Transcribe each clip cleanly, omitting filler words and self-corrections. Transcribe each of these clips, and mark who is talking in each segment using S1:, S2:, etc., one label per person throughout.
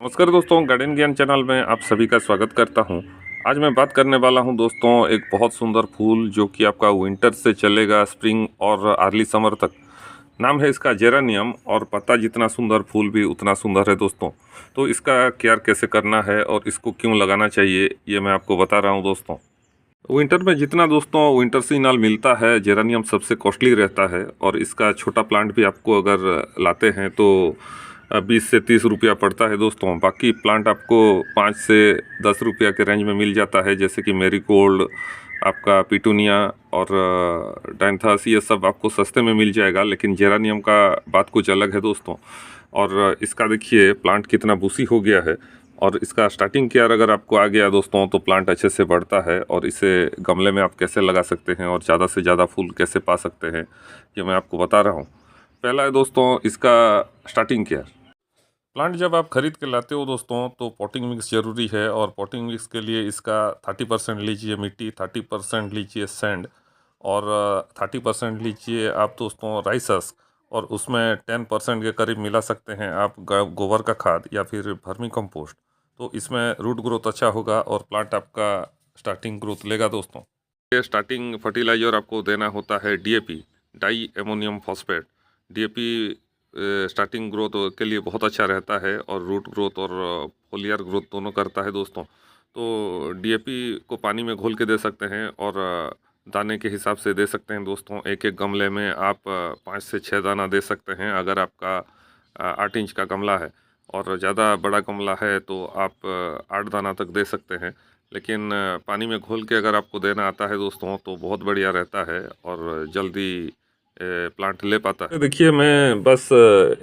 S1: नमस्कार दोस्तों, गार्डन ज्ञान चैनल में आप सभी का स्वागत करता हूं। आज मैं बात करने वाला हूं दोस्तों एक बहुत सुंदर फूल जो कि आपका विंटर से चलेगा स्प्रिंग और अर्ली समर तक। नाम है इसका जेरानियम और पत्ता जितना सुंदर फूल भी उतना सुंदर है दोस्तों। तो इसका केयर कैसे करना है और इसको क्यों लगाना चाहिए ये मैं आपको बता रहा हूँ दोस्तों। विंटर में जितना दोस्तों विंटर सीजनल मिलता है जेरानियम सबसे कॉस्टली रहता है और इसका छोटा प्लांट भी आपको अगर लाते हैं तो 20 से 30 रुपया पड़ता है दोस्तों। बाकी प्लांट आपको 5 से 10 रुपया के रेंज में मिल जाता है, जैसे कि मेरीगोल्ड, आपका पिटूनिया और डायंथस, ये सब आपको सस्ते में मिल जाएगा। लेकिन जेरानियम का बात कुछ अलग है दोस्तों। और इसका देखिए प्लांट कितना बूसी हो गया है और इसका स्टार्टिंग केयर अगर आपको आ गया दोस्तों तो प्लांट अच्छे से बढ़ता है। और इसे गमले में आप कैसे लगा सकते हैं और ज़्यादा से ज़्यादा फूल कैसे पा सकते हैं ये मैं आपको बता रहा हूँ। पहला है दोस्तों इसका स्टार्टिंग केयर। प्लांट जब आप खरीद के लाते हो दोस्तों तो पॉटिंग मिक्स ज़रूरी है और पॉटिंग मिक्स के लिए इसका 30% लीजिए मिट्टी, 30% लीजिए सैंड और 30% लीजिए आप दोस्तों राइस हस्क और उसमें 10% के करीब मिला सकते हैं आप गोबर का खाद या फिर वर्मी कंपोस्ट। तो इसमें रूट ग्रोथ अच्छा होगा और प्लांट आपका स्टार्टिंग ग्रोथ लेगा दोस्तों। ये स्टार्टिंग फर्टिलाइज़र आपको देना होता है DAP, di ammonium phosphate. DAP starting growth के लिए बहुत अच्छा रहता है और रूट ग्रोथ और फोलियर ग्रोथ दोनों करता है दोस्तों। तो डीएपी को पानी में घोल के दे सकते हैं और दाने के हिसाब से दे सकते हैं दोस्तों। एक एक गमले में आप 5 से 6 दाना दे सकते हैं अगर आपका 8 इंच का गमला है। और ज़्यादा बड़ा गमला है तो आप 8 दाना तक दे सकते हैं। लेकिन पानी में घोल के अगर आपको देना आता है दोस्तों तो बहुत बढ़िया रहता है और जल्दी प्लांट ले पाता है। देखिए मैं बस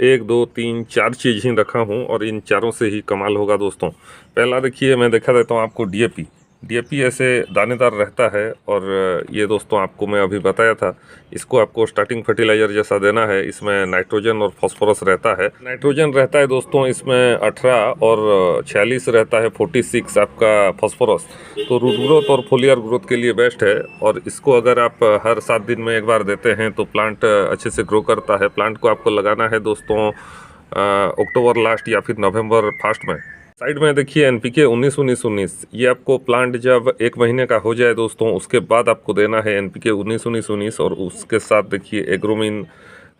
S1: 1 2 3 4 चीज़ ही रखा हूँ और इन चारों से ही कमाल होगा दोस्तों। पहला देखिए मैं दिखा देता हूँ आपको डीएपी। डीएपी ऐसे दानेदार रहता है और ये दोस्तों आपको मैं अभी बताया था। इसको आपको स्टार्टिंग फर्टिलाइज़र जैसा देना है। इसमें नाइट्रोजन और फास्फोरस रहता है। नाइट्रोजन रहता है दोस्तों इसमें 18 और 46 रहता है 46 आपका फास्फोरस। तो रूट ग्रोथ और फोलियर ग्रोथ के लिए बेस्ट है। और इसको अगर आप हर 7 दिन में एक बार देते हैं तो प्लांट अच्छे से ग्रो करता है। प्लांट को आपको लगाना है दोस्तों अक्टूबर लास्ट या फिर नवंबर फर्स्ट में। साइड में देखिए एनपीके 19-19-19। ये आपको प्लांट जब 1 महीने का हो जाए दोस्तों उसके बाद आपको देना है एनपीके 19-19-19। और उसके साथ देखिए एग्रोमिन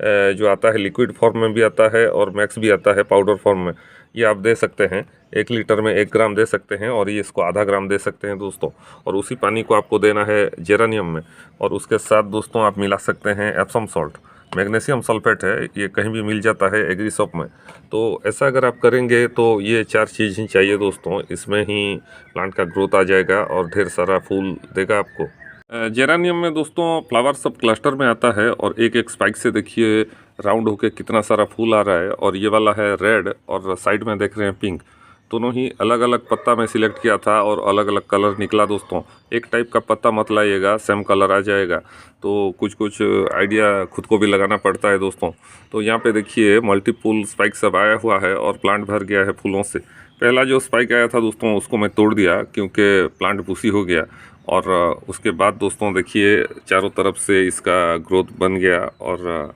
S1: जो आता है लिक्विड फॉर्म में भी आता है और मैक्स भी आता है पाउडर फॉर्म में। ये आप दे सकते हैं 1 लीटर में 1 ग्राम दे सकते हैं और ये इसको आधा ग्राम दे सकते हैं दोस्तों। और उसी पानी को आपको देना है जेरानियम में। और उसके साथ दोस्तों आप मिला सकते हैं एप्सम सॉल्ट, मैग्नीशियम सल्फेट है, ये कहीं भी मिल जाता है एग्री शॉप में। तो ऐसा अगर आप करेंगे तो ये 4 चीज़ ही चाहिए दोस्तों। इसमें ही प्लांट का ग्रोथ आ जाएगा और ढेर सारा फूल देगा आपको। जेरानियम में दोस्तों फ्लावर सब क्लस्टर में आता है और एक एक स्पाइक से देखिए राउंड होके कितना सारा फूल आ रहा है। और ये वाला है रेड और साइड में देख रहे हैं पिंक। दोनों ही अलग अलग पत्ता में सिलेक्ट किया था और अलग अलग कलर निकला दोस्तों। एक टाइप का पत्ता मत लाइएगा, सेम कलर आ जाएगा। तो कुछ कुछ आइडिया खुद को भी लगाना पड़ता है दोस्तों। तो यहाँ पे देखिए मल्टीपल स्पाइक सब आया हुआ है और प्लांट भर गया है फूलों से। पहला जो स्पाइक आया था दोस्तों उसको मैं तोड़ दिया क्योंकि प्लांट बूसी हो गया। और उसके बाद दोस्तों देखिए चारों तरफ से इसका ग्रोथ बन गया। और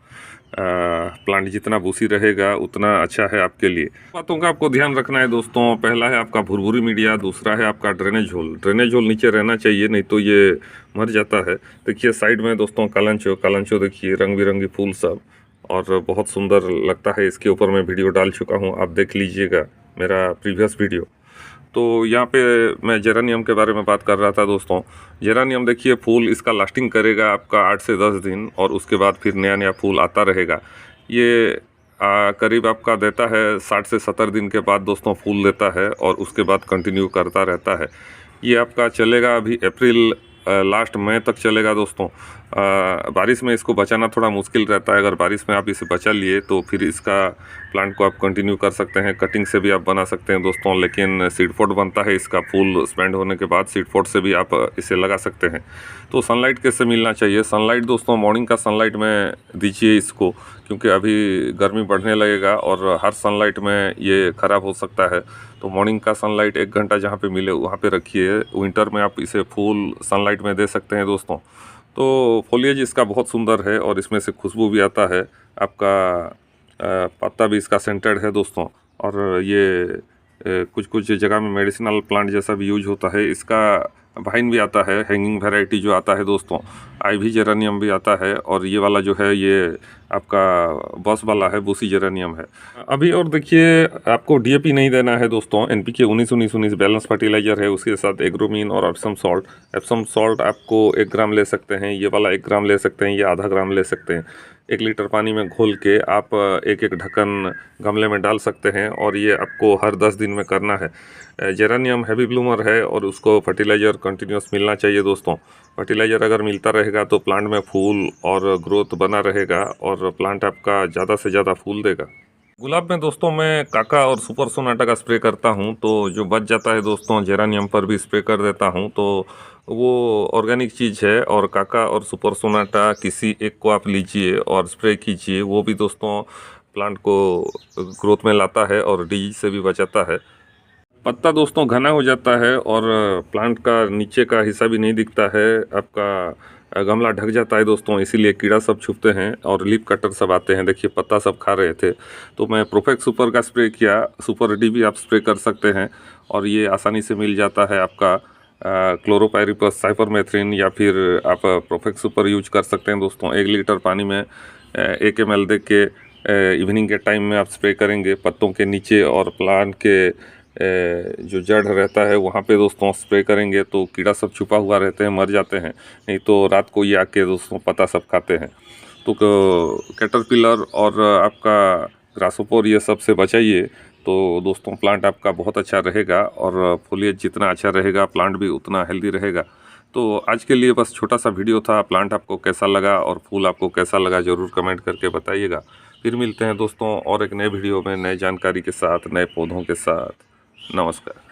S1: प्लांट जितना बूसी रहेगा उतना अच्छा है आपके लिए। बातों का आपको ध्यान रखना है दोस्तों। पहला है आपका भुरभुरी मीडिया, दूसरा है आपका ड्रेनेज होल। ड्रेनेज होल नीचे रहना चाहिए नहीं तो ये मर जाता है। देखिए साइड में दोस्तों कालंचो, कालंचो देखिए रंग बिरंगी फूल सब और बहुत सुंदर लगता है। इसके ऊपर मैं वीडियो डाल चुका हूँ, आप देख लीजिएगा मेरा प्रीवियस वीडियो। तो यहाँ पे मैं जेरानियम के बारे में बात कर रहा था दोस्तों। जेरानियम देखिए फूल इसका लास्टिंग करेगा आपका 8 से 10 दिन और उसके बाद फिर नया नया फूल आता रहेगा। ये करीब आपका देता है 60 से 70 दिन के बाद दोस्तों फूल देता है और उसके बाद कंटिन्यू करता रहता है। ये आपका चलेगा अभी अप्रैल लास्ट मई तक चलेगा दोस्तों। बारिश में इसको बचाना थोड़ा मुश्किल रहता है। अगर बारिश में आप इसे बचा लिए तो फिर इसका प्लांट को आप कंटिन्यू कर सकते हैं। कटिंग से भी आप बना सकते हैं दोस्तों। लेकिन सीड पॉट बनता है इसका, फूल स्पेंड होने के बाद सीड पॉट से भी आप इसे लगा सकते हैं। तो सनलाइट कैसे मिलना चाहिए? सनलाइट दोस्तों मॉर्निंग का सनलाइट में दीजिए इसको, क्योंकि अभी गर्मी बढ़ने लगेगा और हर सनलाइट में ये ख़राब हो सकता है। तो मॉर्निंग का सनलाइट 1 घंटा जहाँ पे मिले वहाँ पे रखिए। विंटर में आप इसे फुल सनलाइट में दे सकते हैं दोस्तों। तो फोलिएज इसका बहुत सुंदर है और इसमें से खुशबू भी आता है। आपका पत्ता भी इसका सेंटर्ड है दोस्तों। और ये कुछ कुछ जगह में मेडिसिनल प्लांट जैसा भी यूज होता है। इसका वाइन भी आता है, हैंगिंग वैरायटी जो आता है दोस्तों, आईवी जेरेनियम भी आता है, और ये वाला जो है ये आपका बॉस वाला है, बूसी जेरेनियम है। अभी और देखिए, आपको डीएपी नहीं देना है दोस्तों, एनपीके 19-19-19 बैलेंस फर्टिलाइजर है, उसके साथ एग्रोमीन और एप्सम सॉल्ट आपको 1 ग्राम ले सकते हैं, ये वाला 1 ग्राम ले सकते हैं, ये आधा ग्राम ले सकते हैं। 1 लीटर पानी में घोल के आप एक एक ढक्कन गमले में डाल सकते हैं, और ये आपको हर 10 दिन में करना है। जेरेनियम हैवी ब्लूमर है और उसको फर्टिलाइज़र कंटिन्यूस मिलना चाहिए दोस्तों। फर्टिलाइज़र अगर मिलता रहेगा तो प्लांट में फूल और ग्रोथ बना रहेगा और प्लांट आपका ज़्यादा से ज़्यादा फूल देगा। गुलाब में दोस्तों मैं काका और सुपर सोनाटा का स्प्रे करता हूं, तो जो बच जाता है दोस्तों जेरेनियम पर भी स्प्रे कर देता हूं। तो वो ऑर्गेनिक चीज़ है, और काका और सुपर सोनाटा किसी एक को आप लीजिए और स्प्रे कीजिए, वो भी दोस्तों प्लांट को ग्रोथ में लाता है और डिजीज से भी बचाता है। पत्ता दोस्तों घना हो जाता है और प्लांट का नीचे का हिस्सा भी नहीं दिखता है, आपका गमला ढक जाता है दोस्तों, इसीलिए कीड़ा सब छुपते हैं और लीफ कटर सब आते हैं। देखिए पत्ता सब खा रहे थे, तो मैं प्रोफेक्ट सुपर का स्प्रे किया। सुपर डी भी आप स्प्रे कर सकते हैं, और ये आसानी से मिल जाता है आपका क्लोरोपाइरिपस, साइपरमेथ्रिन, या फिर आप प्रोफेक्ट सुपर यूज कर सकते हैं दोस्तों। 1 लीटर पानी में 1 ml दे के इवनिंग के टाइम में आप स्प्रे करेंगे पत्तों के नीचे, और प्लांट के जो जड़ रहता है वहाँ पे दोस्तों स्प्रे करेंगे तो कीड़ा सब छुपा हुआ रहते हैं, मर जाते हैं। नहीं तो रात को ये आके दोस्तों पत्ता सब खाते हैं। तो कैटरपिलर और आपका ग्रासहोपर ये सब से बचाइए, तो दोस्तों प्लांट आपका बहुत अच्छा रहेगा, और फॉलिएज जितना अच्छा रहेगा प्लांट भी उतना हेल्दी रहेगा। तो आज के लिए बस छोटा सा वीडियो था। प्लांट आपको कैसा लगा और फूल आपको कैसा लगा ज़रूर कमेंट करके बताइएगा। फिर मिलते हैं दोस्तों और एक नए वीडियो में, नए जानकारी के साथ, नए पौधों के साथ। नमस्कार।